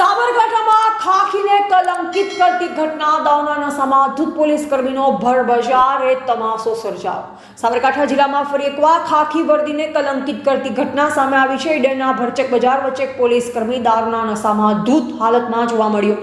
સાબરકાંઠામાં ખાખીને કલંકિત કરતી ઘટના દાવના નશામાં ધૂત પોલીસ કર્મીનો ભરબજારે તમાશો સર્જાયો। સાબરકાંઠા જિલ્લામાં ફરી એકવાર ખાખી વર્દીને કલંકિત કરતી ઘટના સામે આવી છે। ઈડરના ભરચક બજાર વચ્ચે એક પોલીસ કર્મી દારૂના નશામાં ધૂત હાલતમાં જોવા મળ્યો,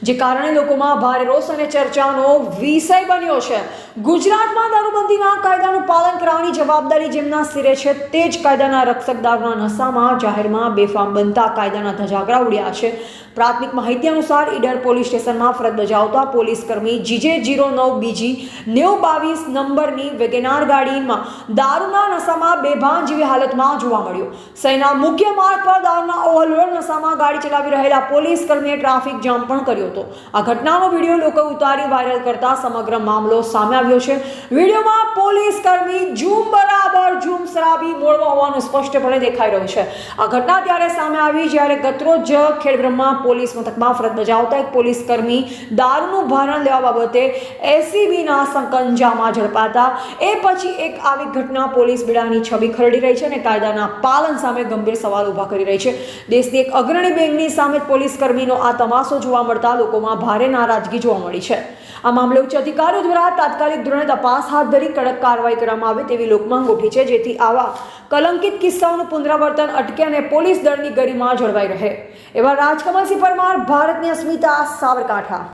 જે કારણે લોકોમાં ભારે રોષ અને ચર્ચાનો વિષય બન્યો છે। ગુજરાતમાં દારૂબંધીના કાયદાનું પાલન કરવાની જવાબદારી જેમના સિરે છે, તે જ કાયદાના રક્ષક દારૂના નશામાં જાહેરમાં બેફામ બનતા કાયદાના ધજાગરા ઉડ્યા છે। પ્રાથમિક માહિતી અનુસાર ઈડર પોલીસ સ્ટેશનમાં ફરજ બજાવતા પોલીસ કર્મી GJ09BG 9022 નંબરની વેગેનાર ગાડીમાં દારૂના નશામાં બેભાન જેવી હાલતમાં જોવા મળ્યો। શહેરના મુખ્ય માર્ગ પર દારૂના ઓવરલોડ નશામાં ગાડી ચલાવી રહેલા પોલીસ કર્મીએ ટ્રાફિક જામ પણ કર્યો હતો। આ ઘટનાનો વિડીયો લોકો ઉતારી વાયરલ કરતા સમગ્ર મામલો સામે આવ્યો છે। વિડીયોમાં પોલીસ કર્મી ઝૂમ બરાબર ઝૂમ શરાબી મોડમાં હોવાનું સ્પષ્ટપણે દેખાઈ રહ્યું છે। આ ઘટના ત્યારે સામે આવી જ્યારે ગતરોજ ખેડબ્રહ્મા પોલીસ મથકમાં ફરજ બજાવતા એક પોલીસ કર્મી દારૂનું ભારણ લેવા બાબતે ACBના સંકંજામાં ઝડપાતા એ પછી એક આવી ઘટના પોલીસ બેડાની છબી ખરડી રહી છે અને કાયદાના પાલન સામે ગંભીર સવાલ ઊભા કરી રહી છે। દેશની એક અગ્રણી બેંકની સામે પોલીસ કર્મીનો આ તમાશો જોવા મળતા લોકોમાં ભારે નારાજગી જોવા મળી છે। આ મામલે ઉચ્ચ અધિકારીઓ દ્વારા તાત્કાલિક ધોરણે તપાસ હાથ ધરી કડક કાર્યવાહી કરવામાં આવે તેવી લોકમાંગ ઉઠી છે, જેથી આવા કલંકિત કિસ્સાઓનું પુનરાવર્તન અટકે અને પોલીસ દળની ગરિમા જળવાઈ રહે। એવા રાજકમલસિંહ પરમાર, ભારતની અસ્મિતા, સાબરકાંઠા।